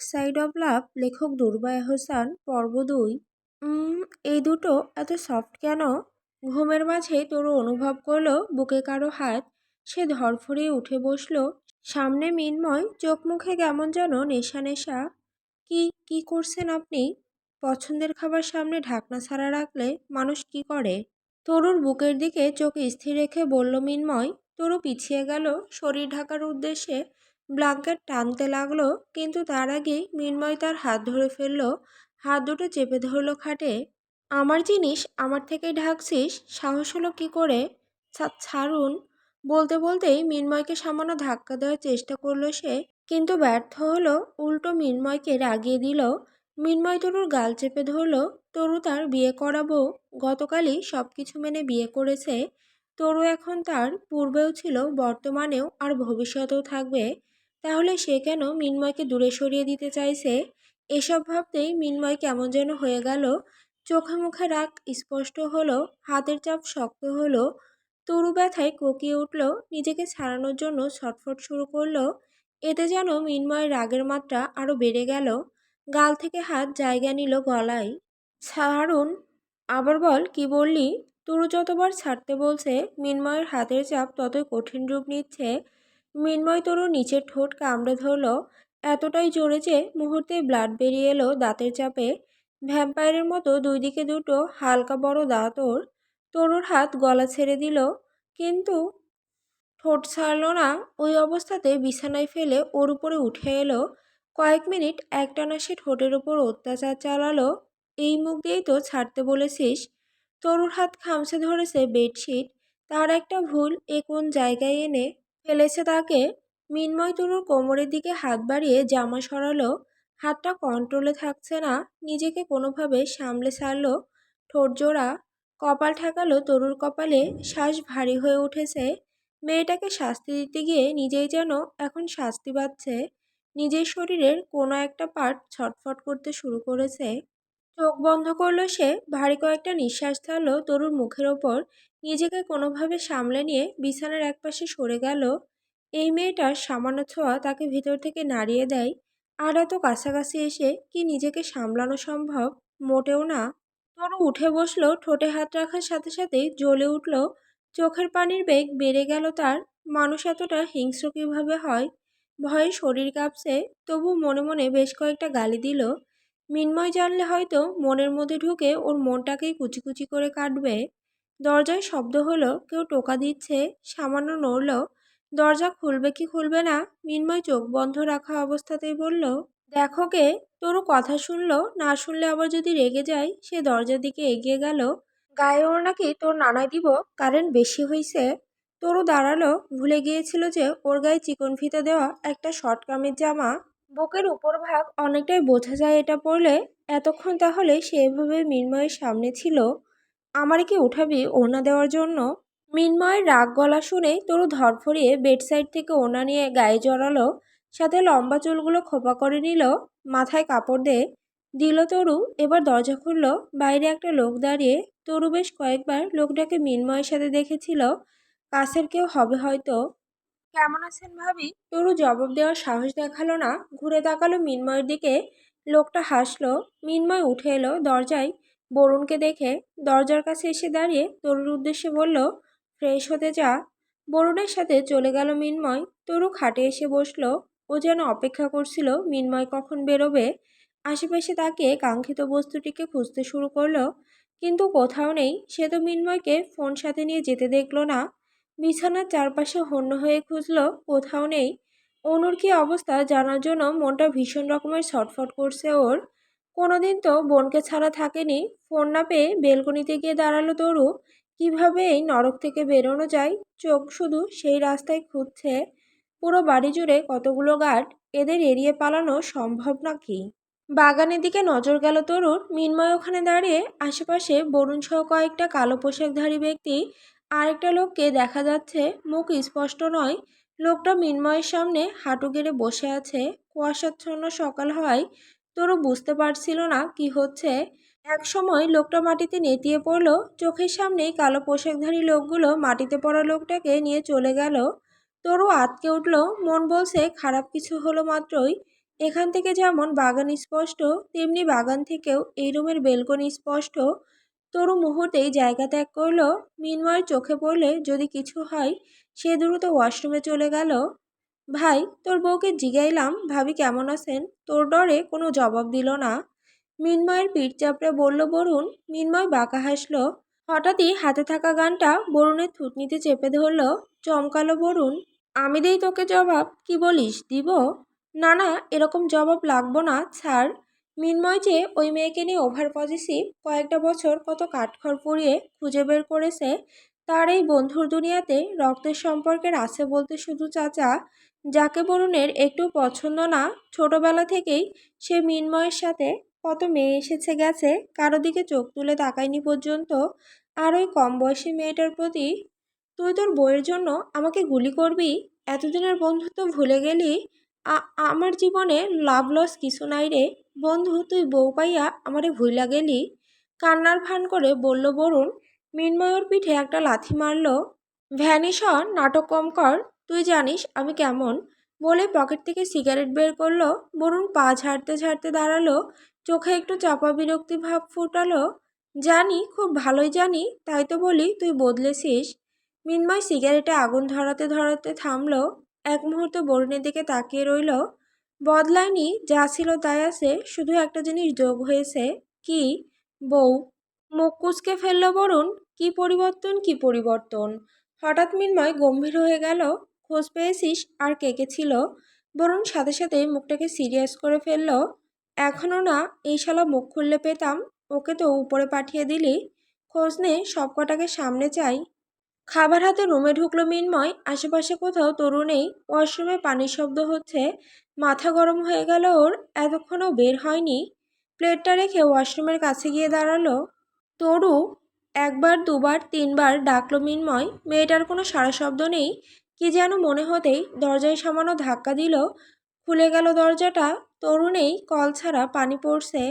Side of লাভ, লেখক দুর্বা এহসান, পর্ব ২। এই দুটো এত সফট কেন? ঘুমের মাঝে তরু অনুভব করলো বুকে কারো হাত। সে ধরফরিয়ে উঠে বসলো। সামনে মিন্ময়, চোখ মুখে কেমন যেন নেশা নেশা। কি কি করছেন আপনি? পছন্দের খাবার সামনে ঢাকনা ছাড়া রাখলে মানুষ কি করে? তরুর বুকের দিকে চোখ স্থির রেখে বলল মিন্ময়। তরু পিছিয়ে গেল শরীর ঢাকার উদ্দেশ্যে। ব্ল্যাঙ্কেট টানতে লাগলো, কিন্তু তার আগেই মিন্ময় তার হাত ধরে ফেলল। হাত দুটো চেপে ধরলো খাটে। আমার জিনিস আমার থেকেই ঢাকছিস, সাহস হলো কি করে? ছাড়ুন। বলতে বলতেই মিন্ময়কে সামান্য ধাক্কা দেওয়ার চেষ্টা করলো সে, কিন্তু ব্যর্থ হলো। উল্টো মিন্ময়কে রাগিয়ে দিল। মিন্ময় তরুর গাল চেপে ধরলো। তরু তার বিয়ে করাবো, গতকালই সব কিছু মেনে বিয়ে করেছে। তরু এখন তার, পূর্বেও ছিল, বর্তমানেও আর ভবিষ্যতেও থাকবে। তাহলে সে কেন মিন্ময়কে দূরে সরিয়ে দিতে চাইছে? এসব ভাবতেই মিন্ময় কেমন যেন হয়ে গেল। চোখে মুখে রাগ স্পষ্ট হলো, হাতের চাপ শক্ত হলো। তরু ব্যথায় কোকিয়ে উঠল, নিজেকে ছাড়ানোর জন্য ছটফট শুরু করলো। এতে যেন মিন্ময়ের রাগের মাত্রা আরো বেড়ে গেল। গাল থেকে হাত জায়গা নিল গলায়। ছাড়ুন। আবার বল, কি বললি? তরু যতবার ছাড়তে বলছে, মিন্ময়ের হাতের চাপ ততই কঠিন রূপ নিচ্ছে। মিন্ময় তরুর নিচের ঠোঁট কামড়ে ধরল, এতটাই জোরে যে মুহূর্তে ব্লাড বেরিয়ে এলো দাঁতের চাপে। ভ্যাম্পায়ারের মতো দুই দিকে দুটো হালকা বড় দাঁত ওর। তরুর হাত গলা ছেড়ে দিল, কিন্তু ঠোঁট ছাড়ল না। ওই অবস্থাতে বিছানায় ফেলে ওর উপরে উঠে এলো। কয়েক মিনিট একটানা সে ঠোঁটের উপর অত্যাচার চালালো। এই মুখ দিয়েই তো ছাড়তে বলেছিস। তরুর হাত খামচে ধরেছে বেডশিট। তার একটা ভুল এ কোন জায়গায় এনে ফেলেছে তাকে। মিন্ময় তরুর কোমরের দিকে হাত বাড়িয়ে জামা সরালো। হাতটা কন্ট্রোলে থাকছে না। নিজেকে কোনোভাবে সামলে ছাড়লো। ঠোঁট জোড়া, কপাল ঠেকালো তরুর কপালে। শ্বাস ভারী হয়ে উঠেছে। মেয়েটাকে শাস্তি দিতে গিয়ে নিজেই যেন এখন শাস্তি পাচ্ছে। নিজের শরীরের কোনো একটা পার্ট ছটফট করতে শুরু করেছে। চোখ বন্ধ করলো সে, ভারী কয়েকটা নিঃশ্বাস ছাড়লো তরুর মুখের ওপর। নিজেকে কোনোভাবে সামলে নিয়ে বিছানার একপাশে সরে গেল। এই মেয়েটার সামান্য ছোঁয়া তাকে ভিতর থেকে নাড়িয়ে দেয়। আর এত কাছাকাছি এসে কি নিজেকে সামলানো সম্ভব? মোটেও না। তরু উঠে বসলো, ঠোঁটে হাত রাখার সাথে সাথেই জ্বলে উঠল। চোখের পানির বেগ বেড়ে গেল তার। মানুষ এতটা হিংস্র কিভাবে হয়? ভয়ে শরীর কাঁপছে। তবু মনে মনে বেশ কয়েকটা গালি দিল। মিন্ময় জানলে হয়তো মনের মধ্যে ঢুকে ওর মনটাকেই কুচি কুচি করে কাটবে। দরজায় শব্দ হলো, কেউ টোকা দিচ্ছে। সামান্য নড়ল। দরজা খুলবে কি খুলবে না, মিন্ময় চোখ বন্ধ রাখা অবস্থাতেই বলল, দেখো কে। তরু কথা শুনলো, না শুনলে আবার যদি রেগে যায়। সে দরজার দিকে এগিয়ে গেল। গায়ে ওর নাকি তোর নানায় দিব, কারেন্ট বেশি হইছে। তরু দাঁড়ালো, ভুলে গিয়েছিল যে ওর গায়ে চিকন ফিতে দেওয়া একটা শর্ট কামিজ জামা। বুকের উপর ভাগ অনেকটাই বোঝা যায় এটা পরলে। এতক্ষণ তাহলে সে এভাবে মিন্ময়ের সামনে ছিল। আমারে কি উঠাবি ওড়না দেওয়ার জন্য? মিন্ময়ের রাগ গলা শুনে তরু ধরফরিয়ে বেডসাইড থেকে ওড়না নিয়ে গায়ে জড়ালো। সাথে লম্বা চুলগুলো খোপা করে নিল। মাথায় কাপড় দিল তরু। এবার দরজা খুলল। বাইরে একটা লোক দাঁড়িয়ে। তরু বেশ কয়েকবার লোকটাকে মিন্ময়ের সাথে দেখেছিল। কাছের কেউ হবে হয়তো। কেমন আছেন ভাবি? তরু জবাব দেওয়ার সাহস দেখালো না। ঘুরে তাকালো মিন্ময়ের দিকে। লোকটা হাসলো। মিন্ময় উঠে এলো দরজায়। বরুণকে দেখে দরজার কাছে এসে দাঁড়িয়ে তরুর উদ্দেশ্যে বলল, ফ্রেশ হতে যা। বরুণের সাথে চলে গেল মিন্ময়। তরু খাটে এসে বসলো। ও যেন অপেক্ষা করছিল মিন্ময় কখন বেরোবে। আশেপাশে তাকিয়ে কাঙ্ক্ষিত বস্তুটিকে খুঁজতে শুরু করলো, কিন্তু কোথাও নেই। সে তো মিন্ময়কে ফোন সাথে নিয়ে যেতে দেখলো না। বিছানার চারপাশে হন্য হয়ে খুঁজলো, কোথাও নেই। অনুর কি অবস্থা জানার জন্য মনটা ভীষণ রকমের ছটফট করছে ওর। কোনোদিন তো বোনকে ছাড়া থাকেনি। ফোন না পেয়ে বেলকনিতে গিয়ে দাঁড়ালো তরু। কিভাবে এই নরক থেকে বেরোনো যায়? চোখ শুধু সেই রাস্তায় খুঁজছে। পুরো বাড়ি জুড়ে কতগুলো গার্ড, এদের এড়িয়ে পালানো সম্ভব নাকি? বাগানের দিকে নজর গেল তরুর। মিন্ময় ওখানে দাঁড়িয়ে। আশেপাশে বরুণ সহ কয়েকটা কালো পোশাকধারী ব্যক্তি। আরেকটা লোককে দেখা যাচ্ছে, মুখ স্পষ্ট নয়। লোকটা মিন্ময়ের সামনে হাঁটু গেড়ে বসে আছে। কুয়াশাচ্ছন্ন সকাল হওয়ায় তরু বুঝতে পারছিল না কি হচ্ছে। এক সময় লোকটা মাটিতে নেতিয়ে পড়ল। চোখের সামনেই কালো পোশাকধারী লোকগুলো মাটিতে পড়া লোকটাকে নিয়ে চলে গেল। তরু আঁতকে উঠল। মন বলছে খারাপ কিছু হলো মাত্রই। এখান থেকে যেমন বাগান স্পষ্ট, তেমনি বাগান থেকেও এই রুমের বেলকনি স্পষ্ট। তরু মুহূর্তেই জায়গা ত্যাগ করলো। মিনময়ের চোখে পড়লে যদি কিছু হয়, সে দ্রুত ওয়াশরুমে চলে গেল। ভাই, তোর বউকে জিগাইলাম ভাবি কেমন আছেন, তোর ডরে কোনো জবাব দিল না। মিনময়ের পিঠ চাপড়ে বলল বরুণ। মিনময় বাঁকা হাসল। হঠাৎই হাতে থাকা গানটা বরুণের থুতনিতে চেপে ধরল। চমকালো বরুণ। আমি দেই তোকে জবাব, কি বলিস, দিব? না না, এরকম জবাব লাগবো না স্যার। মিনময় যে ওই মেয়েকে নিয়ে ওভার পজিটিভ, কয়েকটা বছর কত কাঠখড় পুড়িয়ে খুঁজে বের করেছে। তার এই বন্ধুর দুনিয়াতে রক্তের সম্পর্কের আছে বলতে শুধু চাচা, যাকে বরুণের একটু পছন্দ না। ছোটবেলা থেকেই সে মিনময়ের সাথে কত মেয়ে এসেছে গেছে, কারো দিকে চোখ তুলে তাকায়নি পর্যন্ত। আর ওই কম বয়সী মেয়েটার প্রতি, তুই তোর বউয়ের জন্য আমাকে গুলি করবি? এতদিনের বন্ধুত্ব ভুলে গেলি? আমার জীবনে লাভ লস কিছু নাই রে বন্ধু, তুই বউ পাইয়া আমারে ভুইলা গেলি। কান্নার ভান করে বলল বরুণ। মিনময়র পিঠে একটা লাথি মারল। ভ্যানিশ হ, নাটক কম কর। তুই জানিস আমি কেমন। বলে পকেট থেকে সিগারেট বের করলো। বরুণ পা ঝাড়তে ঝাড়তে দাঁড়ালো। চোখে একটু চাপা বিরক্তি ভাব ফুটালো। জানি, খুব ভালোই জানি, তাই তো বলি তুই বদলেছিস। মিনময় সিগারেটে আগুন ধরাতে ধরাতে থামলো। এক মুহূর্ত বরুণের দিকে তাকিয়ে রইল। বদলায়নি, যা ছিল তাই আছে, শুধু একটা জিনিস যোগ হয়েছে। কি? বউ। মুখ কুঁচকে ফেলল বরুণ। কি পরিবর্তন, কি পরিবর্তন? হঠাৎ মিনময় গম্ভীর হয়ে গেল। খোঁজ পেয়েছিস আর কে কে ছিল? বরুণ সাথে সাথে মুখটাকে সিরিয়াস করে ফেলল। এখনো না, এই শালা মুখ খুললে পেতাম। ওকে তো উপরে পাঠিয়ে দিলি। খোঁজ নে, সব কটাকে সামনে চাই। খাবার হাতে রুমে ঢুকলো মিনময়। আশেপাশে কোথাও তরু নেই। ওয়াশরুমে পানির শব্দ হচ্ছে। মাথা গরম হয়ে গেল ওর। এতক্ষণও বের হয়নি। প্লেটটা রেখে ওয়াশরুমের কাছে গিয়ে দাঁড়ালো। তরু। একবার দুবার তিনবার ডাকলো মিনময়। মেয়েটার কোনো সাড়া শব্দ নেই। কি যেন মনে হতেই দরজায় সামান্য ধাক্কা দিল। খুলে গেল দরজাটা। তরু নেই, কল ছাড়া পানি পড়ছে।